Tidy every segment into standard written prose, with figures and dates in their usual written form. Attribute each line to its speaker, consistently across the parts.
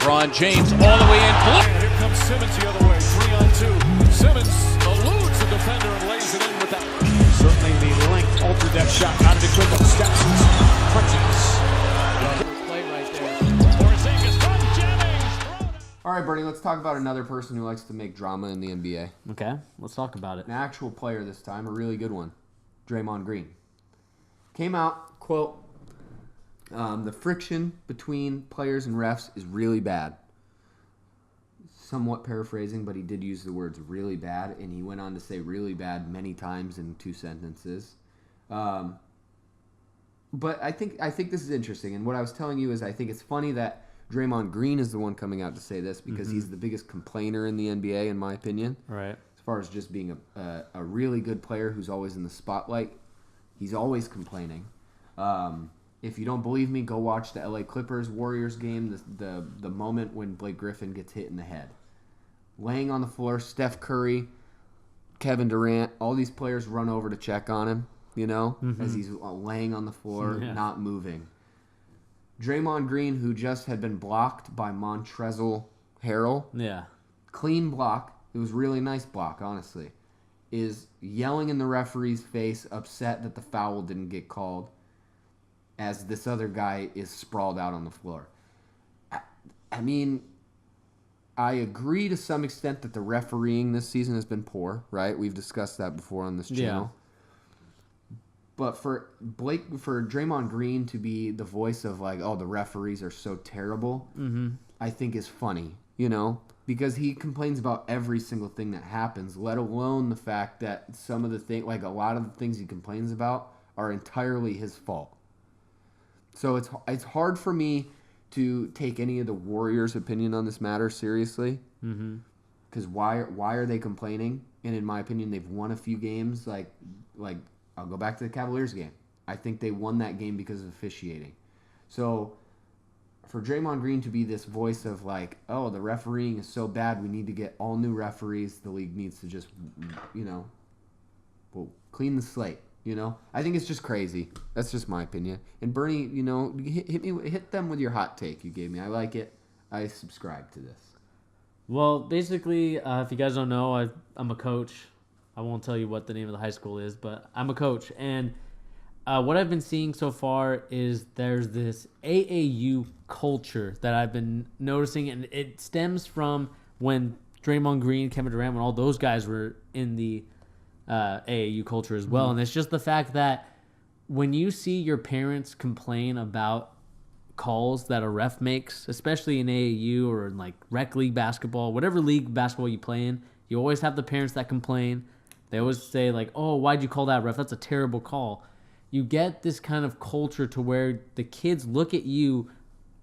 Speaker 1: LeBron James all the way in.
Speaker 2: And here comes Simmons the other way, 3-on-2. Simmons eludes the defender and lays it in with that. Certainly the length altered that shot. Out of the equipment, steps and punches.
Speaker 1: Play right there. Porzingis from Jennings.
Speaker 3: All right, Bernie, let's talk about another person who likes to make drama in the NBA.
Speaker 4: Okay, let's talk about it.
Speaker 3: An actual player this time, a really good one. Draymond Green. Came out, quote, the friction between players and refs is really bad. Somewhat paraphrasing, but he did use the words really bad, and he went on to say really bad many times in 2 sentences. But I think this is interesting, and what I was telling you is I think it's funny that Draymond Green is the one coming out to say this because he's the biggest complainer in the NBA, in my opinion.
Speaker 4: Right.
Speaker 3: As far as just being a really good player who's always in the spotlight, he's always complaining. If you don't believe me, go watch the LA Clippers Warriors game. The moment when Blake Griffin gets hit in the head, laying on the floor, Steph Curry, Kevin Durant, all these players run over to check on him. As he's laying on the floor, not moving. Draymond Green, who just had been blocked by Montrezl Harrell, clean block. It was really nice block, honestly. Is yelling in the referee's face, upset that the foul didn't get called, as this other guy is sprawled out on the floor. I mean, I agree to some extent that the refereeing this season has been poor, right? We've discussed that before on this channel. But for Draymond Green to be the voice of like, oh, the referees are so terrible, I think is funny, because he complains about every single thing that happens, let alone the fact that some of the things, like a lot of the things he complains about, are entirely his fault. So it's hard for me to take any of the Warriors' opinion on this matter seriously, because why are they complaining? And in my opinion, they've won a few games. Like I'll go back to the Cavaliers game. I think they won that game because of officiating. So for Draymond Green to be this voice of like, oh, the refereeing is so bad, we need to get all new referees. The league needs to just, clean the slate. I think it's just crazy. That's just my opinion. And Bernie, hit them with your hot take you gave me. I like it. I subscribe to this.
Speaker 4: Well, basically, if you guys don't know, I'm a coach. I won't tell you what the name of the high school is, but I'm a coach. And what I've been seeing so far is there's this AAU culture that I've been noticing, and it stems from when Draymond Green, Kevin Durant, when all those guys were in the AAU culture as well. And it's just the fact that when you see your parents complain about calls that a ref makes, especially in AAU or in like rec league basketball, whatever league basketball you play in, you always have the parents that complain. They always say like, oh, why'd you call that, ref? That's a terrible call. You get this kind of culture to where the kids look at you,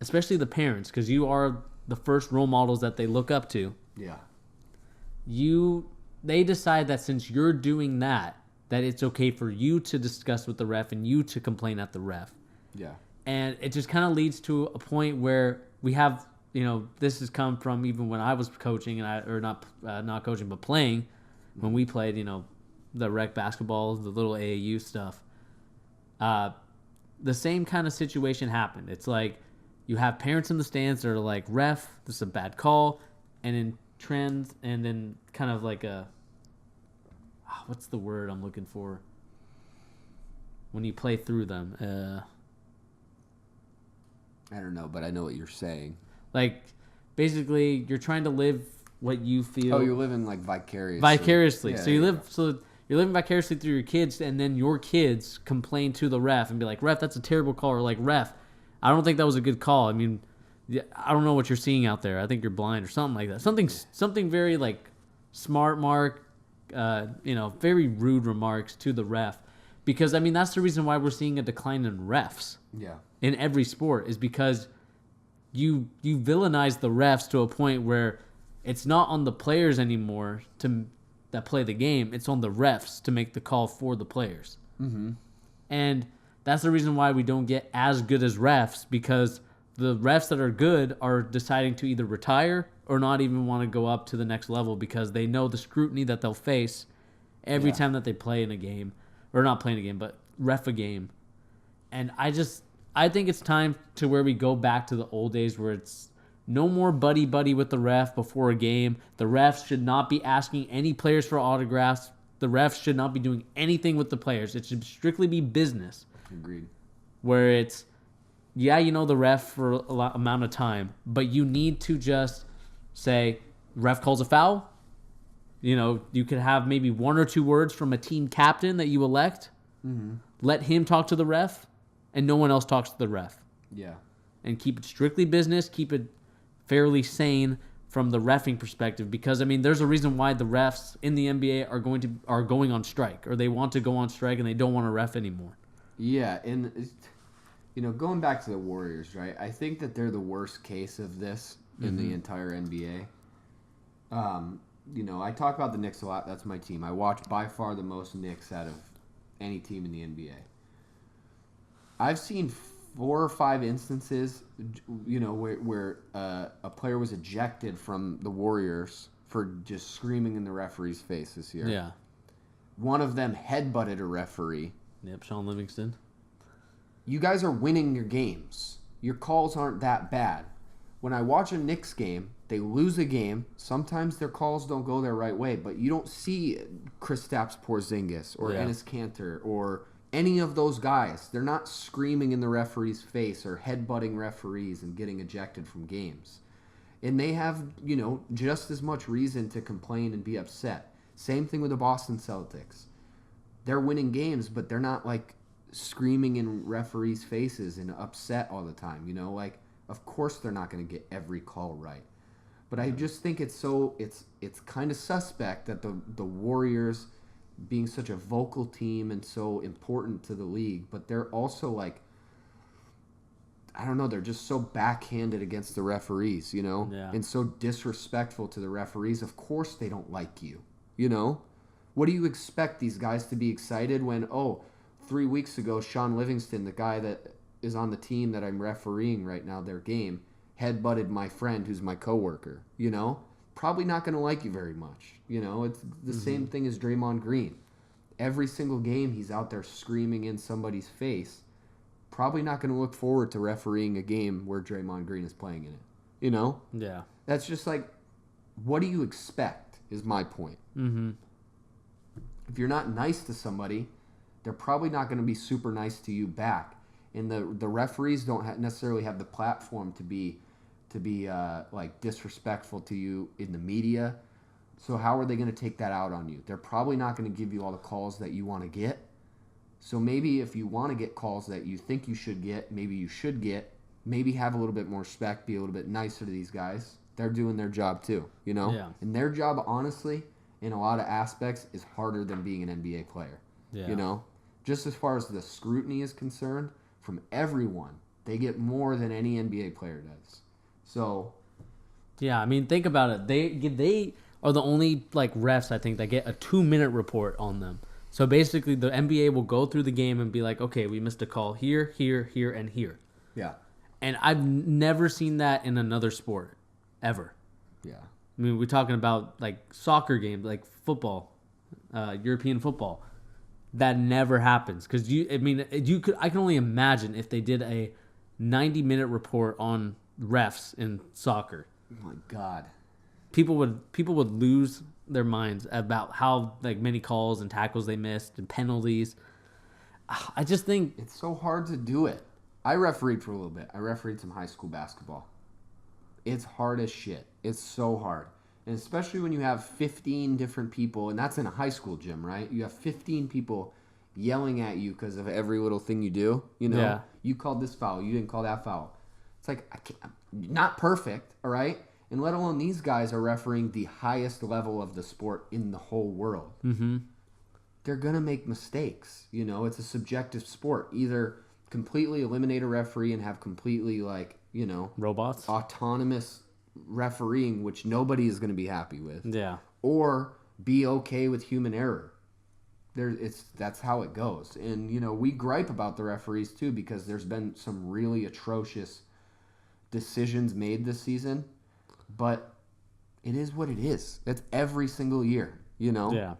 Speaker 4: especially the parents, because you are the first role models that they look up to.
Speaker 3: Yeah.
Speaker 4: They decide that since you're doing that it's okay for you to discuss with the ref and you to complain at the ref.
Speaker 3: Yeah.
Speaker 4: And it just kind of leads to a point where we have, this has come from even when I was coaching not coaching, but playing. When we played, the rec basketball, the little AAU stuff, the same kind of situation happened. It's like you have parents in the stands that are like, ref, this is a bad call, and in trends, and then kind of like what's the word I'm looking for? When you play through them.
Speaker 3: I don't know, but I know what you're saying.
Speaker 4: Like, basically, you're trying to live what you feel.
Speaker 3: Oh, you're living like vicariously.
Speaker 4: Vicariously.
Speaker 3: Yeah,
Speaker 4: So you're living vicariously through your kids, and then your kids complain to the ref and be like, ref, that's a terrible call. Or like, ref, I don't think that was a good call. I mean, I don't know what you're seeing out there. I think you're blind or something like that. Something very like smart mark, very rude remarks to the ref. Because, I mean, that's the reason why we're seeing a decline in refs.
Speaker 3: Yeah.
Speaker 4: In every sport is because you villainize the refs to a point where it's not on the players anymore that play the game. It's on the refs to make the call for the players. Mm-hmm. And that's the reason why we don't get as good as refs, because the refs that are good are deciding to either retire or not even want to go up to the next level because they know the scrutiny that they'll face every time that they play in a game. Or not playing a game, but ref a game. And I think it's time to where we go back to the old days where it's No more buddy-buddy with the ref before a game. The refs should not be asking any players for autographs. The refs should not be doing anything with the players. It should strictly be business.
Speaker 3: Agreed.
Speaker 4: Where it's, yeah, you know the ref for a lot amount of time, but you need to just say, ref calls a foul. You know, you could have maybe 1 or 2 words from a team captain that you elect. Mm-hmm. Let him talk to the ref, and no one else talks to the ref.
Speaker 3: Yeah.
Speaker 4: And keep it strictly business. Keep it fairly sane from the reffing perspective, because I mean, there's a reason why the refs in the NBA are going on strike, or they want to go on strike and they don't want to ref anymore.
Speaker 3: Yeah, and you know, going back to the Warriors, right? I think that they're the worst case of this in the entire NBA. You know, I talk about the Knicks a lot. That's my team. I watch by far the most Knicks out of any team in the NBA. I've seen 4 or 5 instances, you know, where a player was ejected from the Warriors for just screaming in the referee's face this year.
Speaker 4: Yeah.
Speaker 3: One of them headbutted a referee.
Speaker 4: Yep, Sean Livingston.
Speaker 3: You guys are winning your games. Your calls aren't that bad. When I watch a Knicks game, they lose a game. Sometimes their calls don't go their right way, but you don't see Kristaps Porzingis or Enes Kanter or any of those guys. They're not screaming in the referee's face or headbutting referees and getting ejected from games. And they have, you know, just as much reason to complain and be upset. Same thing with the Boston Celtics. They're winning games, but they're not like screaming in referees' faces and upset all the time. You know, like, of course they're not going to get every call right. But I just think it's kind of suspect that the Warriors, being such a vocal team and so important to the league, but they're also like, I don't know, they're just so backhanded against the referees, you know, and so disrespectful to the referees. Of course they don't like you, you know. What do you expect these guys to be excited when, 3 weeks ago, Sean Livingston, the guy that is on the team that I'm refereeing right now, their game, headbutted my friend who's my coworker, you know? Probably not going to like you very much, you know? It's the same thing as Draymond Green. Every single game he's out there screaming in somebody's face. Probably not going to look forward to refereeing a game where Draymond Green is playing in it, you know?
Speaker 4: Yeah.
Speaker 3: That's just like, what do you expect is my point.
Speaker 4: Mm-hmm.
Speaker 3: If you're not nice to somebody, they're probably not going to be super nice to you back. And the referees don't necessarily have the platform to be like disrespectful to you in the media. So how are they going to take that out on you? They're probably not going to give you all the calls that you want to get. So maybe if you want to get calls that you think you should get, maybe you should get. Maybe have a little bit more respect, be a little bit nicer to these guys. They're doing their job too, you know?
Speaker 4: Yeah.
Speaker 3: And their job, honestly, in a lot of aspects, is harder than being an NBA player.
Speaker 4: Yeah.
Speaker 3: You know? Just as far as the scrutiny is concerned, from everyone, they get more than any NBA player does. So,
Speaker 4: yeah, I mean, think about it. They are the only like refs, I think, that get a 2-minute report on them. So basically, the NBA will go through the game and be like, okay, we missed a call here, here, here, and here.
Speaker 3: yeah.
Speaker 4: And I've never seen that in another sport, ever.
Speaker 3: Yeah.
Speaker 4: I mean, we're talking about like soccer games, like football, European football. That never happens because I can only imagine if they did a 90-minute report on refs in soccer.
Speaker 3: Oh my God.
Speaker 4: People would lose their minds about how like many calls and tackles they missed and penalties. I just think
Speaker 3: It's so hard to do it. I refereed for a little bit. I refereed some high school basketball. It's hard as shit. It's so hard. And especially when you have 15 different people, and that's in a high school gym, right? You have 15 people yelling at you because of every little thing you do. You know,
Speaker 4: Yeah.
Speaker 3: You called this foul. You didn't call that foul. It's like, I'm not perfect, all right? And let alone these guys are refereeing the highest level of the sport in the whole world.
Speaker 4: mm-hmm.
Speaker 3: They're going to make mistakes. You know, it's a subjective sport. Either completely eliminate a referee and have completely, like, you know,
Speaker 4: robots.
Speaker 3: autonomous refereeing, which nobody is going to be happy with,
Speaker 4: Yeah.
Speaker 3: or be okay with human error. That's how it goes. And, you know, we gripe about the referees too because there's been some really atrocious decisions made this season, but it is what it is. It's every single year, you know?
Speaker 4: Yeah.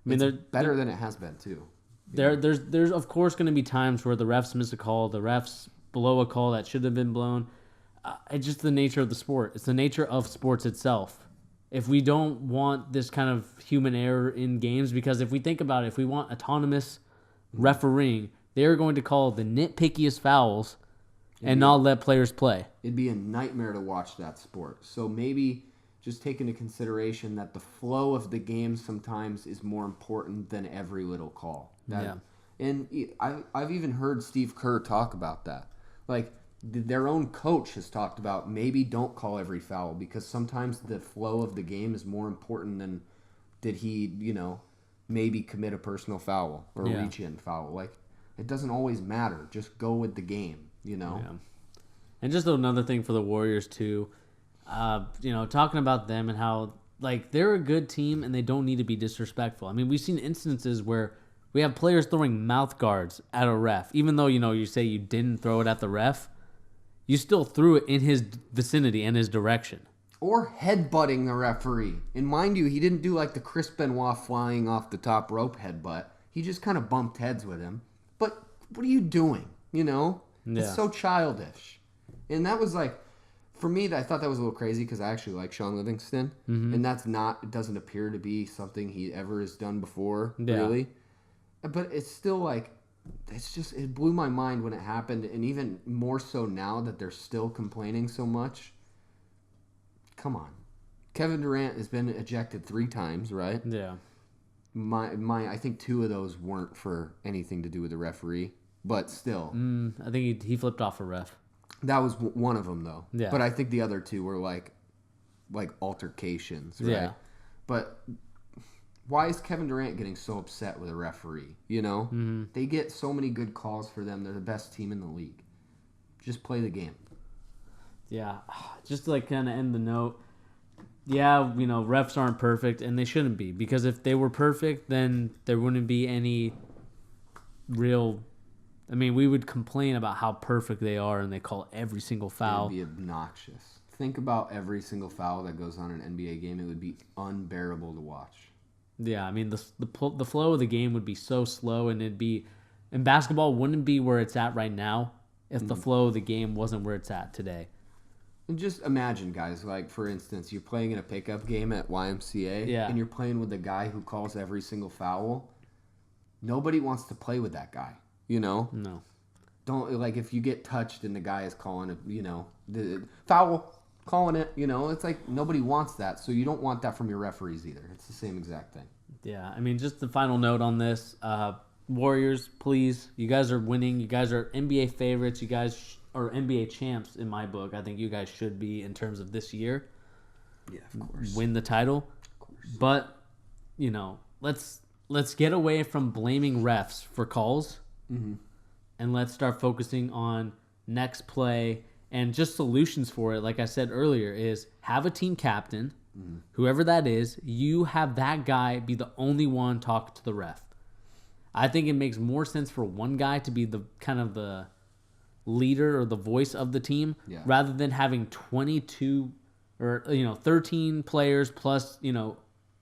Speaker 4: I mean,
Speaker 3: It's better than it has been too.
Speaker 4: There's of course going to be times where the refs miss a call, the refs blow a call that should have been blown. it's just the nature of the sport. It's the nature of sports itself. If we don't want this kind of human error in games, because if we think about it, if we want autonomous refereeing, they're going to call the nitpickiest fouls and not let players play.
Speaker 3: It'd be a nightmare to watch that sport. So maybe just take into consideration that the flow of the game sometimes is more important than every little call. And I've even heard Steve Kerr talk about that. Like, their own coach has talked about maybe don't call every foul because sometimes the flow of the game is more important than did he, maybe commit a personal foul or reach in foul. Like, it doesn't always matter. Just go with the game, Yeah.
Speaker 4: And just another thing for the Warriors too, talking about them and how like they're a good team and they don't need to be disrespectful. I mean, we've seen instances where we have players throwing mouth guards at a ref, even though you say you didn't throw it at the ref. You still threw it in his vicinity and his direction.
Speaker 3: Or headbutting the referee. And mind you, he didn't do like the Chris Benoit flying off the top rope headbutt. He just kind of bumped heads with him. But what are you doing? It's so childish. And that was like, for me, I thought that was a little crazy because I actually like Sean Livingston. Mm-hmm. And it doesn't appear to be something he ever has done before, really. But it's still like, it blew my mind when it happened, and even more so now that they're still complaining so much. Come on. Kevin Durant has been ejected 3 times, right?
Speaker 4: Yeah.
Speaker 3: I think 2 of those weren't for anything to do with the referee, but still.
Speaker 4: I think he flipped off a ref.
Speaker 3: That was one of them, though.
Speaker 4: Yeah.
Speaker 3: But I think the other 2 were like altercations, right?
Speaker 4: Yeah.
Speaker 3: But why is Kevin Durant getting so upset with a referee? Mm-hmm. They get so many good calls for them. They're the best team in the league. Just play the game.
Speaker 4: Yeah, just to kind of end the note. Yeah, refs aren't perfect, and they shouldn't be, because if they were perfect, then there wouldn't be any real. I mean, we would complain about how perfect they are, and they call every single foul.
Speaker 3: It would be obnoxious. Think about every single foul that goes on in an NBA game. It would be unbearable to watch.
Speaker 4: Yeah, I mean, the flow of the game would be so slow, and and basketball wouldn't be where it's at right now if the flow of the game wasn't where it's at today.
Speaker 3: And just imagine, guys, like, for instance, you're playing in a pickup game at YMCA, and you're playing with the guy who calls every single foul. Nobody wants to play with that guy, No. Don't, like, if you get touched and the guy is calling it, the foul, calling it, it's like nobody wants that, so you don't want that from your referees either. It's the same exact thing.
Speaker 4: Yeah, I mean, just the final note on this, Warriors, please, you guys are winning. You guys are NBA favorites. You guys are NBA champs in my book. I think you guys should be in terms of this year.
Speaker 3: Yeah, of course.
Speaker 4: Win the title. Of course. But, let's get away from blaming refs for calls, and let's start focusing on next play and just solutions for it. Like I said earlier, is have a team captain, whoever that is. You have that guy be the only one talk to the ref. I think it makes more sense for one guy to be the kind of the leader or the voice of the team, rather than having 22 or 13 players plus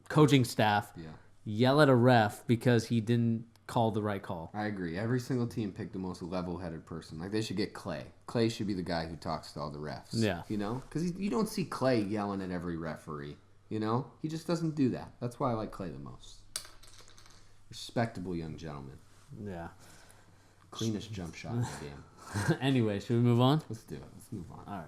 Speaker 4: coaching staff yell at a ref because he didn't call the right call.
Speaker 3: I agree. Every single team picked the most level-headed person. Like, they should get Clay. Clay should be the guy who talks to all the refs.
Speaker 4: Yeah.
Speaker 3: Because you don't see Clay yelling at every referee. He just doesn't do that. That's why I like Clay the most. Respectable young gentleman.
Speaker 4: Yeah.
Speaker 3: Cleanest jump shot in the game.
Speaker 4: Anyway, should we move on?
Speaker 3: Let's do it. Let's move on.
Speaker 4: All right.